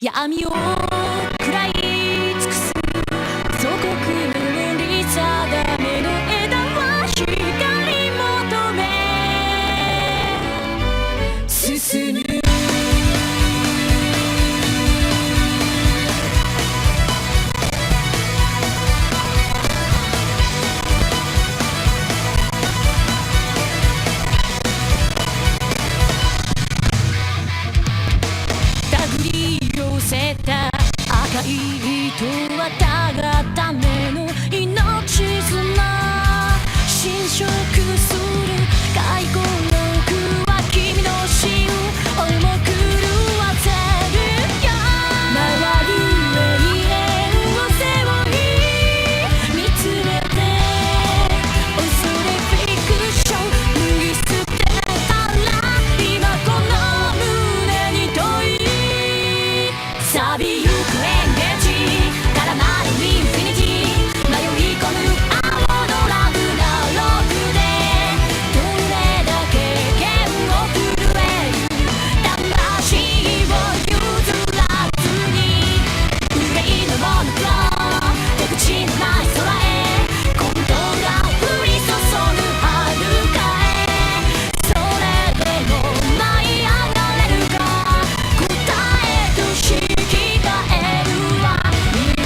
闇を食らい尽くす祖国のり定めの枝は光求め進む手繰り寄せた赤い糸はたがための命綱侵食する開口の奥は君の死を重く狂わせるよ回る永遠を背負い見つめて恐れフィクション脱ぎ捨てたら今この胸に問い錆びゆくエンゲージ絡まるインフィニティ迷い込む青のラグナロクでどれだけ剣を震える魂を譲らずに憂いのモノクロ出口のない空へ今度が降り注ぐ遥かへそれでも舞い上がれるか答えとしき換えるわ未来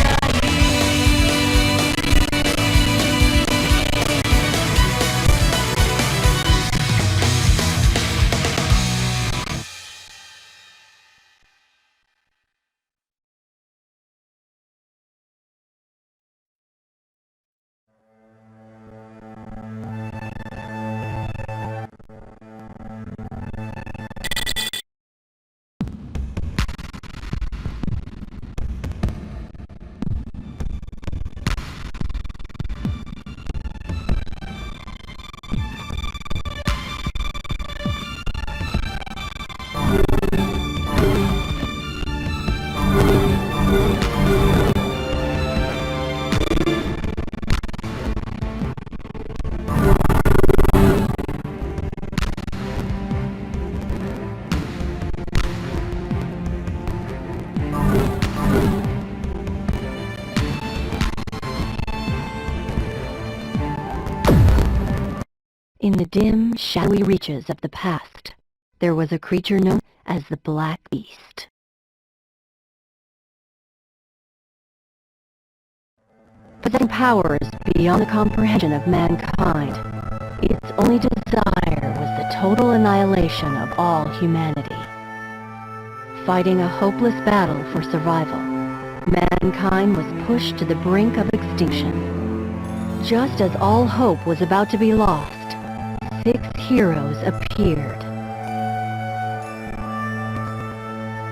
In the dim, shadowy reaches of the past, there was a creature known as the Black Beast. Possessing powers beyond the comprehension of mankind, its only desire was the total annihilation of all humanity. Fighting a hopeless battle for survival, mankind was pushed to the brink of extinction. Just as all hope was about to be lost, 6 heroes appeared.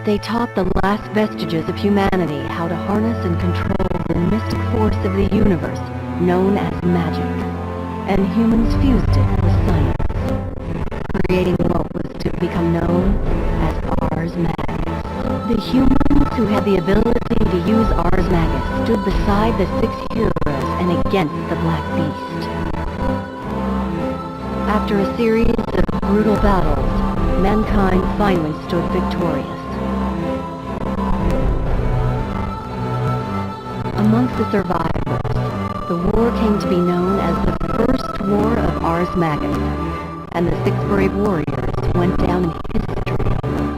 They taught the last vestiges of humanity how to harness and control the mystic force of the universe known as magic, and humans fused it with science, creating what was to become known as Ars Magus. The humans who had the ability to use Ars Magus stood beside the 6 heroes and against the Black Beast. After a series of brutal battles, mankind finally stood victorious. Amongst the survivors, the war came to be known as the First War of Ars Magus, and the 6 brave warriors went down in history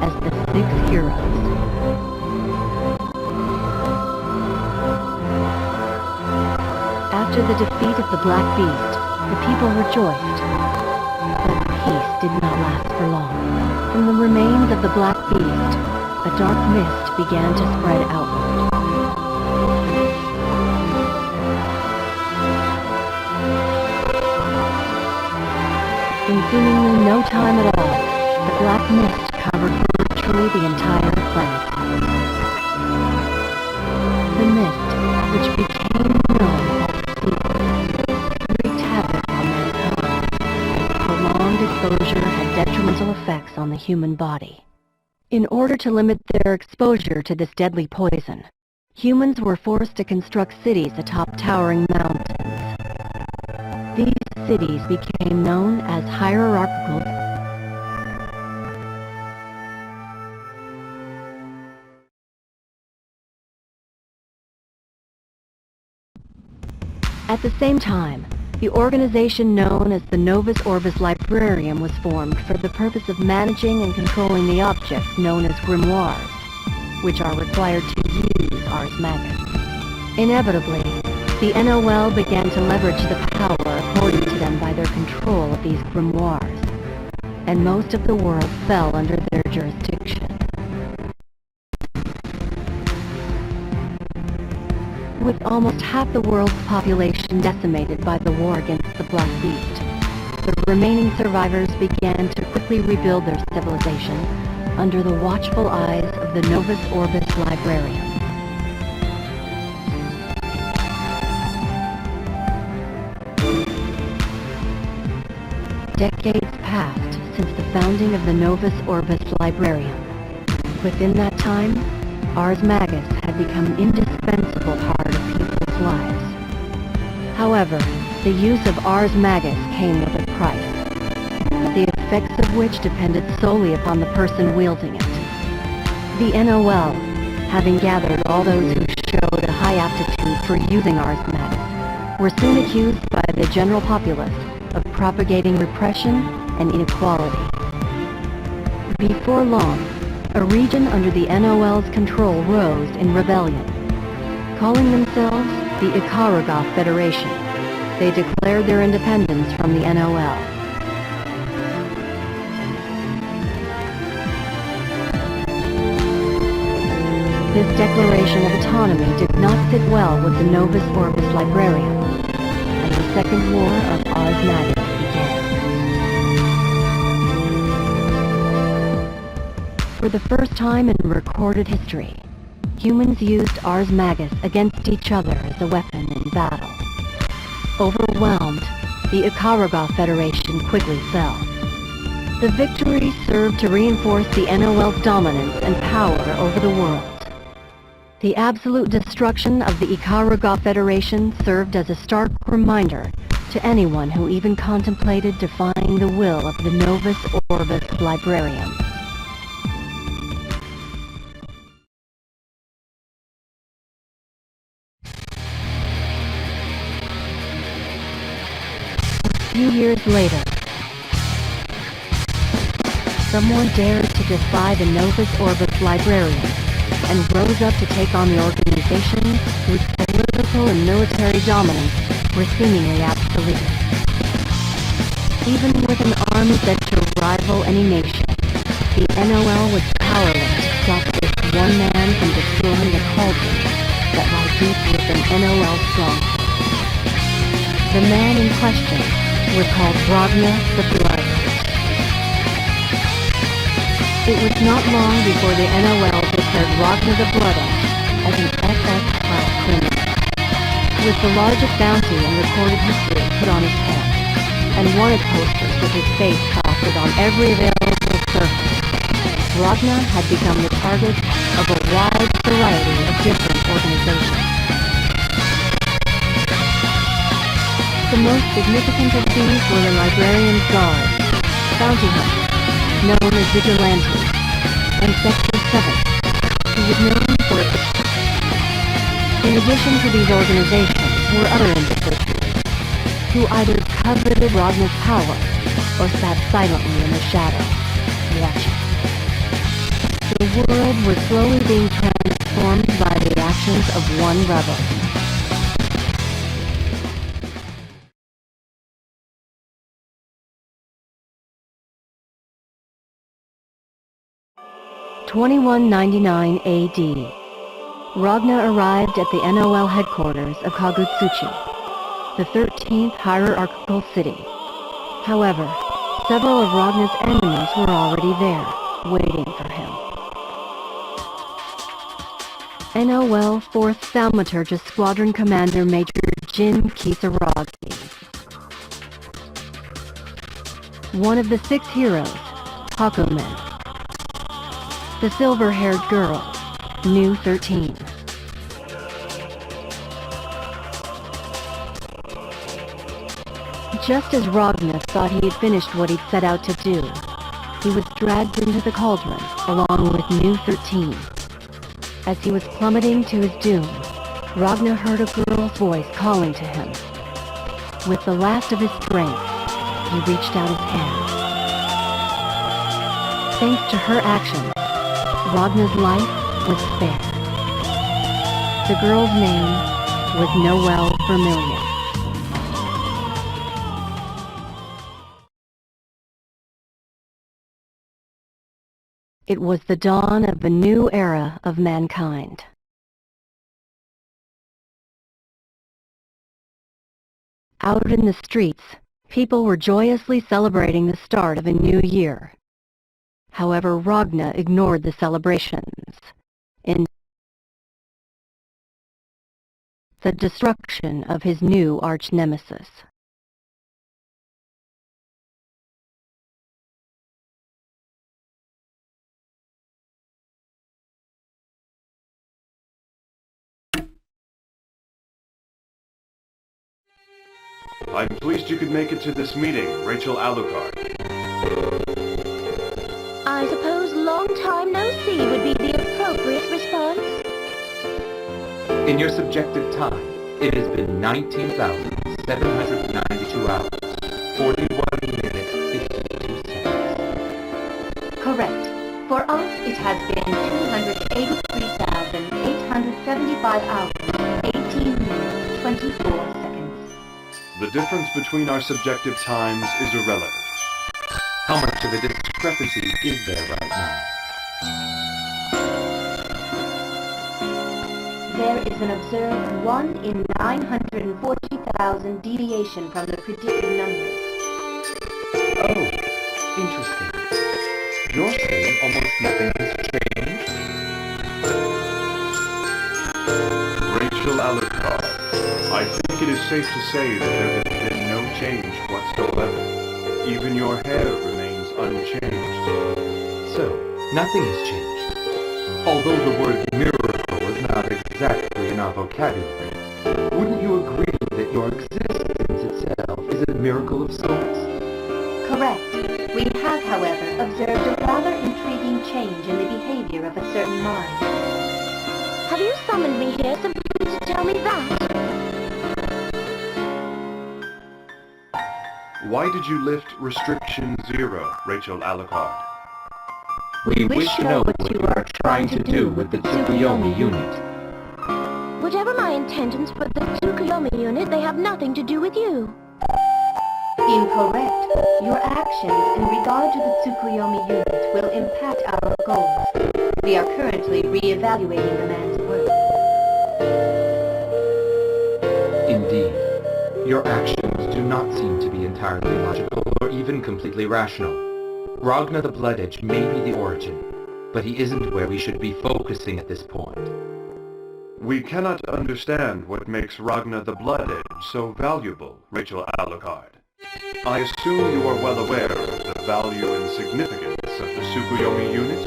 as the 6 heroes. After the defeat of the Black Beast, the people rejoiced. But peace did not last for long. From the remains of the Black Beast, a dark mist began to spread outward. In seemingly no time at all, the black mist covered virtually the entire planet. The mist, which became known as sleep, wreaked havoc on mankind, as prolonged exposure had detrimental effects on the human body. In order to limit their exposure to this deadly poison, humans were forced to construct cities atop towering mountains. These cities became known as hierarchical At the same time, the organization known as the Novus Orbis Librarium was formed for the purpose of managing and controlling the objects known as grimoires, which are required to use Ars Magus. Inevitably, the NOL began to leverage the power accorded to them by their control of these grimoires, and most of the world fell under their jurisdiction. With almost half the world's population decimated by the war against the Black Beast, the remaining survivors began to quickly rebuild their civilization under the watchful eyes of the Novus Orbis Librarium. Decades passed since the founding of the Novus Orbis Librarium. Within that time, Ars Magus had become an indispensable part of people's lives. However, the use of Ars Magus came with a price, the effects of which depended solely upon the person wielding it. The NOL, having gathered all those who showed a high aptitude for using Ars Magus, were soon accused by the general populace of propagating repression and inequality. Before long, a region under the NOL's control rose in rebellion. Calling themselves the Ikarugoth Federation, they declared their independence from the NOL. This declaration of autonomy did not sit well with the Novus Orbis Librarium, and the Second War of Ars Magus began. For the first time in recorded history, humans used Ars Magus against each other as a weapon in battle. Overwhelmed, the Ikarugoth Federation quickly fell. The victory served to reinforce the NOL's dominance and power over the world. The absolute destruction of the Ikarugoth Federation served as a stark reminder to anyone who even contemplated defying the will of the Novus Orbis Librarium. A few years later, someone dared to defy the Novus Orbis Librarium and rose up to take on the organization whose political and military dominance were seemingly absolute. Even with an army set to rival any nation, the NOL was powerless to stop this one man from destroying the cauldron that lies deep within NOL stronghold. The man in question was called Ragnar the Bloodhound. It was not long before the NOL declared Ragnar the Bloodhound as an SS-class criminal, with the largest bounty in recorded history put on his head, and wanted posters with his face plastered on every available surface. Ragnar had become the target of a wide variety of different organizations. The most significant of these were the Librarian's Guards, bounty hunters, known as vigilantes, and Sector 7, who was known for its... In addition to these organizations were other individuals, who either coveted Ragnar's power, or sat silently in the shadows, watching. The world was slowly being transformed by the actions of one rebel. (2199 AD). Ragnar arrived at the NOL headquarters of Kagutsuchi, the 13th hierarchical city. However, several of Ragnar's enemies were already there, waiting for him. NOL 4th Thaumaturgist Squadron Commander Major Jin Kisaragi. One of the 6 heroes, Hakumen. The silver-haired girl, Nu 13. Just as Ragnar thought he had finished what he'd set out to do, he was dragged into the cauldron along with Nu 13. As he was plummeting to his doom, Ragnar heard a girl's voice calling to him, With the last of his strength, he reached out his hand. Thanks to her action, Ragna's life was spared. The girl's name was Noelle Vermilion. It was the dawn of a new era of mankind. Out in the streets, people were joyously celebrating the start of a new year. However, Ragna ignored the celebrations in the destruction of his new arch-nemesis. I'm pleased you could make it to this meeting, Rachel Alucard. I suppose long time no see would be the appropriate response. In your subjective time, it has been 19,792 hours, 41 minutes, 52 seconds. Correct. For us, it has been 283,875 hours, 18 minutes, 24 seconds. The difference between our subjective times is irrelevant. How much of a discrepancy is there right now? There is an observed 1 in 940,000 deviation from the predicted numbers. Oh, interesting. You're saying almost nothing has changed? Rachel Alucard, I think it is safe to say that there has been no change whatsoever. Even your hair remains unchanged. So, nothing has changed. Although the word miracle is not exactly in our vocabulary, wouldn't you agree that your existence itself is a miracle of sorts? Correct. We have, however, observed a rather intriguing change in the behavior of a certain mind. Have you summoned me here simply to tell me that? Why did you lift Restriction 0, Rachel Alucard? We wish to know what you are trying to do with the Tsukuyomi unit. Whatever my intentions for the Tsukuyomi unit, they have nothing to do with you. Incorrect. Your actions in regard to the Tsukuyomi unit will impact our goals. We are currently re-evaluating the man's work. Indeed, your actions do not seem to be entirely logical or even completely rational. Ragna the Blood Edge may be the origin, but he isn't where we should be focusing at this point. We cannot understand what makes Ragna the Blood Edge so valuable, Rachel Alucard. I assume you are well aware of the value and significance of the Tsukuyomi unit?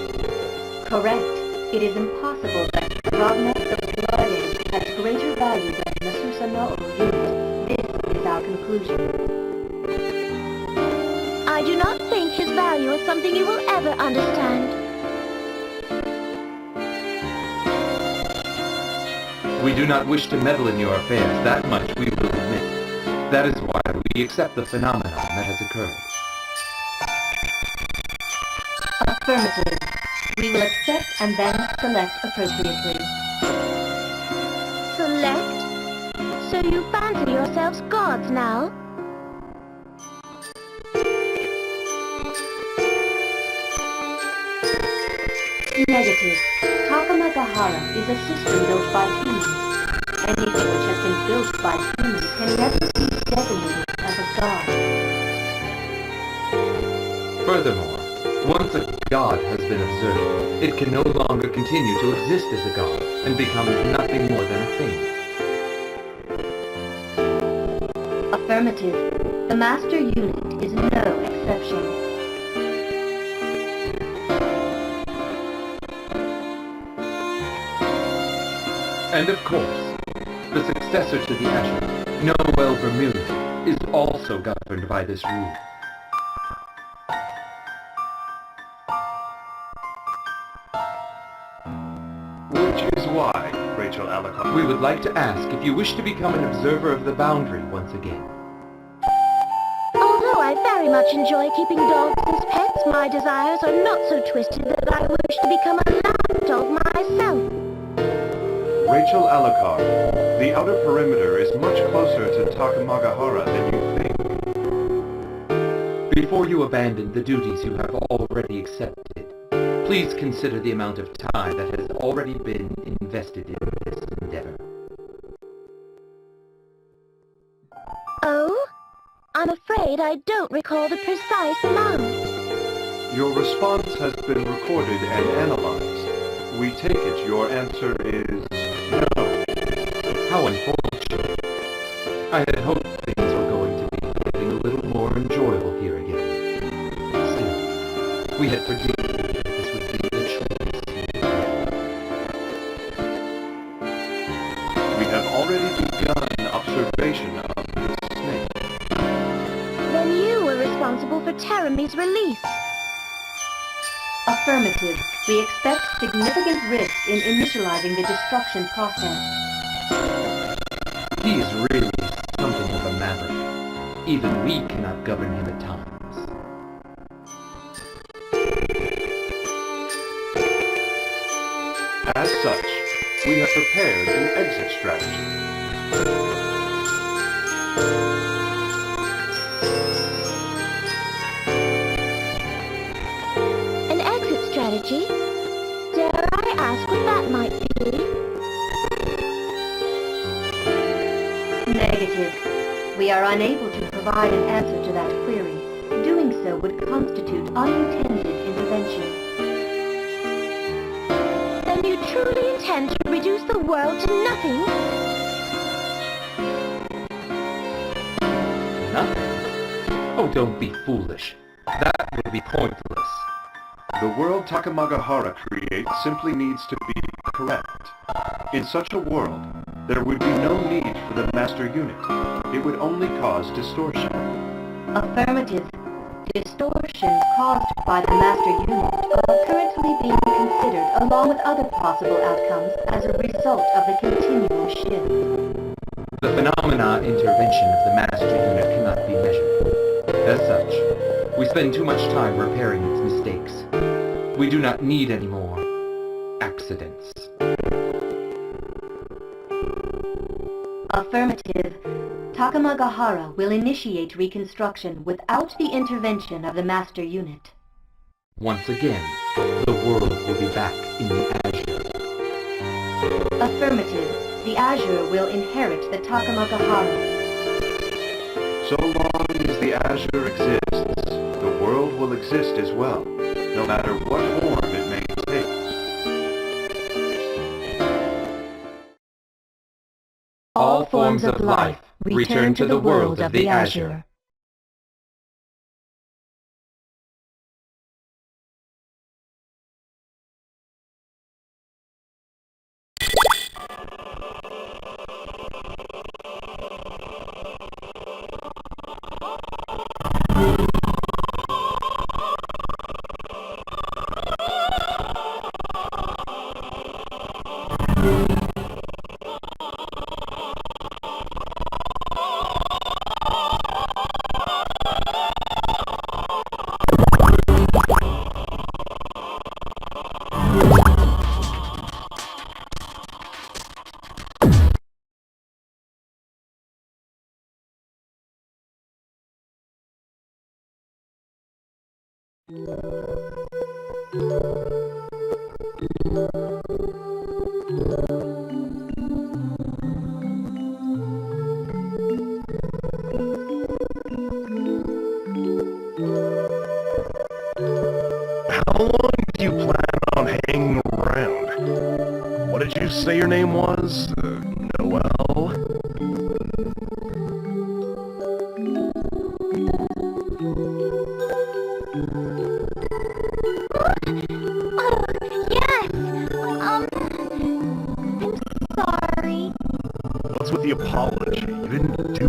Correct. It is impossible that Ragna the Blood Edge has greater value than the Susanoo unit. This is our conclusion. I do not think his value is something you will ever understand. We do not wish to meddle in your affairs, that much we will admit. That is why we accept the phenomenon that has occurred. Affirmative. We will accept and then select appropriately. Select? So you fancy yourselves gods now? Negative. Takamagahara is a system built by humans. Anything which has been built by humans can never be designated as a god. Furthermore, once a god has been observed, it can no longer continue to exist as a god and becomes nothing more than a thing. Affirmative. The master unit is no exception. And of course, the successor to the Asher, Noelle Vermilion, is also governed by this rule. Which is why, Rachel Alucard, We would like to ask if you wish to become an observer of the boundary once again. I very much enjoy keeping dogs as pets. My desires are not so twisted that I wish to become a lapdog myself. Rachel Alucard, the outer perimeter is much closer to Takamagahara than you think. Before you abandon the duties you have already accepted, please consider the amount of time that has already been invested in this endeavor. Oh? I'm afraid I don't recall the precise amount. Your response has been recorded and analyzed. We take it your answer is no. How unfortunate. I had hoped things were going to be getting a little more enjoyable here again. Still, we had predicted that this would be the choice you made. We have already begun observation of the snake. Then you were responsible for Terami's release. Affirmative. We expect significant risks in initializing the destruction process. He is really something of a maverick. Even we cannot govern him at times. As such, we have prepared an exit strategy. An exit strategy? Dare I ask what that might be? Negative. We are unable to provide an answer to that query. Doing so would constitute unintended intervention. Then you truly intend to reduce the world to nothing? Nothing? Oh, don't be foolish. That would be pointless. The world Takamagahara creates simply needs to be correct. In such a world, there would be no need for the master unit. It would only cause distortion. Affirmative. Distortions caused by the master unit are currently being considered along with other possible outcomes as a result of the continual shift. The phenomena intervention of the master unit cannot be measured. As such, we spend too much time repairing its mistakes. We do not need any more accidents. Affirmative. Takamagahara will initiate reconstruction without the intervention of the master unit. Once again, the world will be back in the Azure. Affirmative. The Azure will inherit the Takamagahara. So long as the Azure exists, the world will exist as well, no matter what form it may take. All forms of life return to the world of the Azure. How long do you plan on hanging around? What did you say your name was? Noel? Oh, yes! I'm sorry. What's with the apology? You didn't do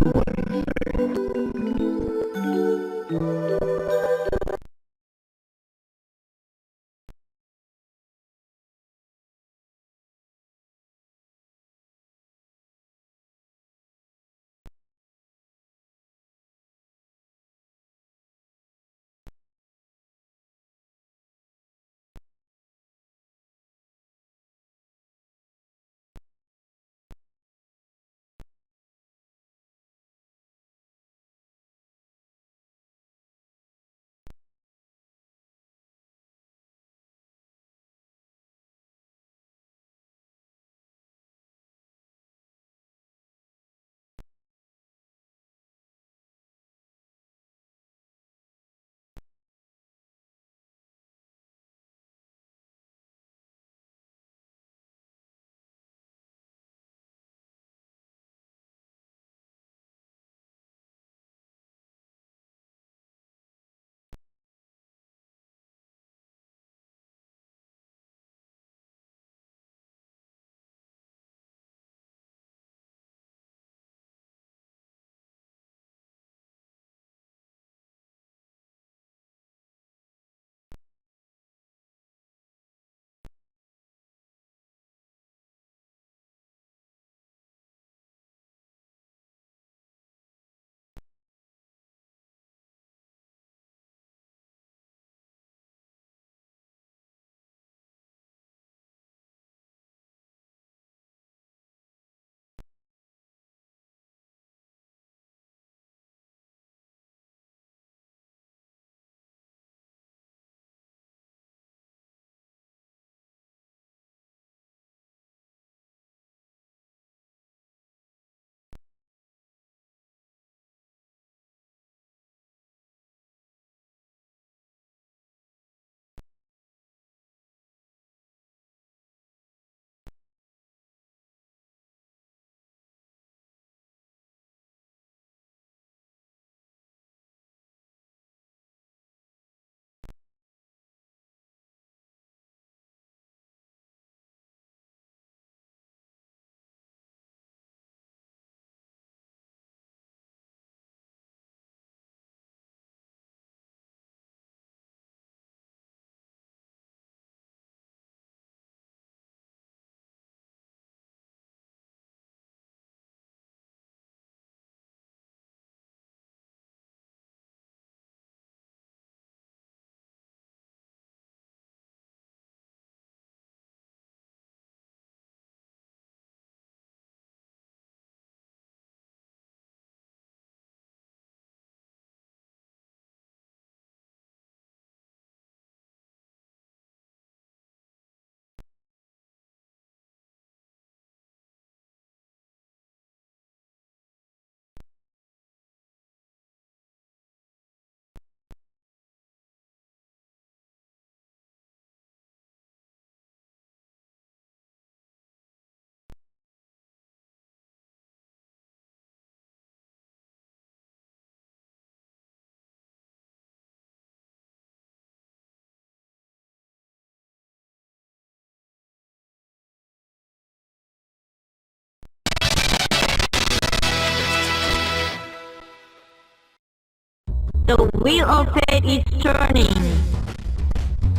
The wheel of fate is turning.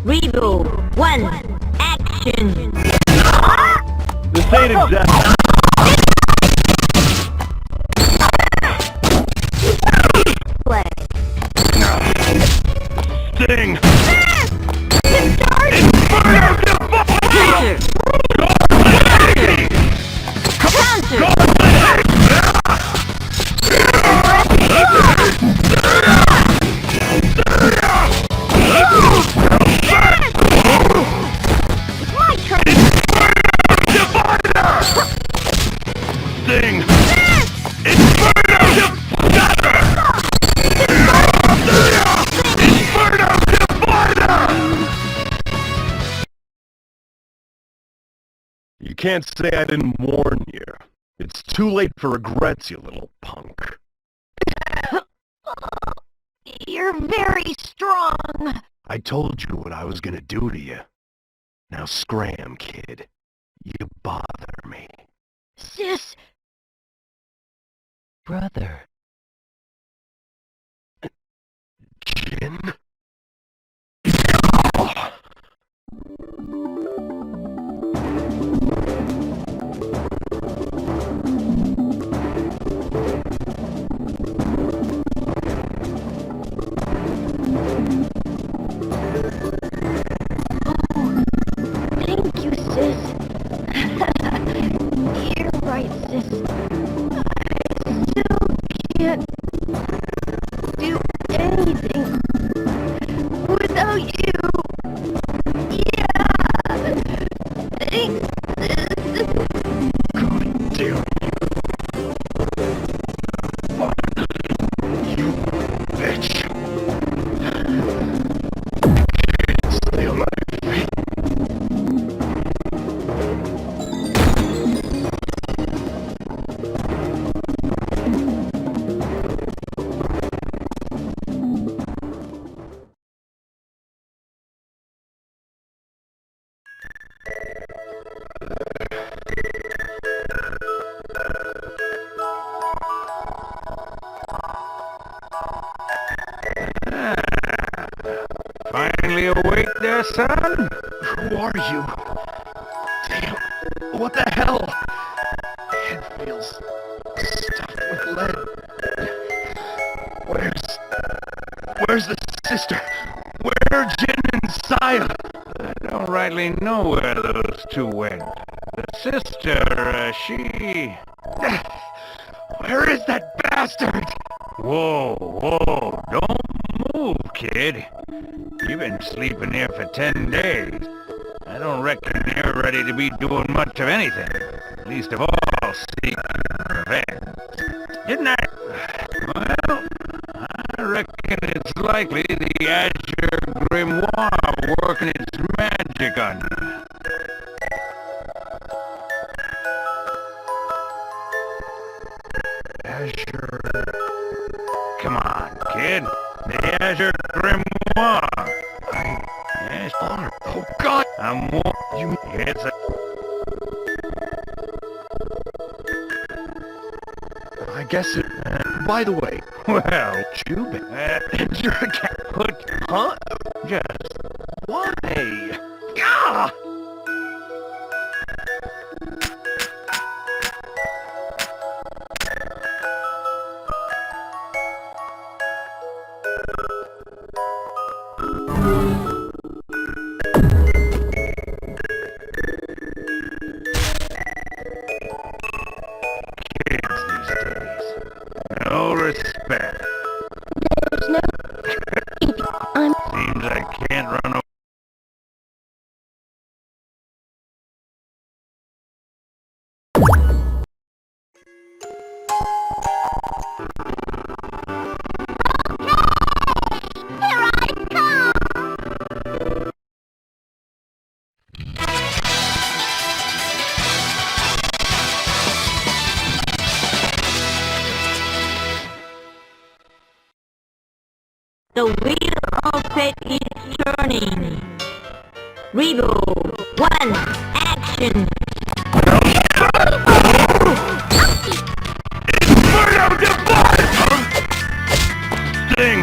Rebel 1, action! This ain't exactly... Play. Sting! Sting! Inferno Divider! Inferno Divider! You can't say I didn't warn you. It's too late for regrets, you little punk. You're very strong. I told you what I was gonna do to you. Now scram, kid. You bother me. Sis. Brother. Jin? Thank you, sis. You're right, sis. I still can't do anything without you. Yeah. Thanks, sis. God damn you, bitch. Stay on my feet. Finally awake there, son? Who are you? Damn, what the hell? Head feels stuffed with lead. Where's the sister? Where are Jin and Saya? I don't rightly know where those two went. The sister, she... Where is that bastard? Whoa, don't move, kid. You've been sleeping here for 10 days. I don't reckon you're ready to be doing much of anything. Least of all, seek revenge. Didn't I? Well, I reckon it's likely the Azure Grimoire working its magic on you. Azure... Come on, kid. The Azure Grimoire. Yes. Oh God! I'm You... It's a... I guess it... by the way, Well, Jubin, and you're a cat. Huh? just... Why? Ah! kids these days. No respect. There's no... I'm... Seems I can't run away. Here I come! The wheel of fate is turning. Rebel 1, action! Inferno Divider! Sting!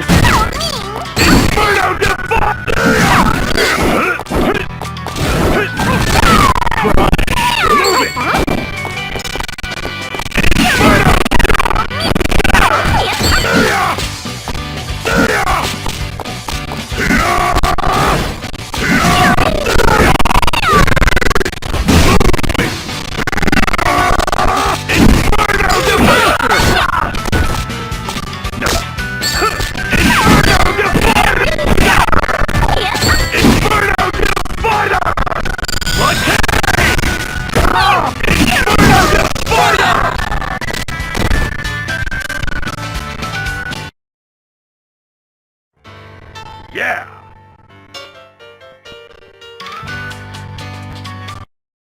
Yeah,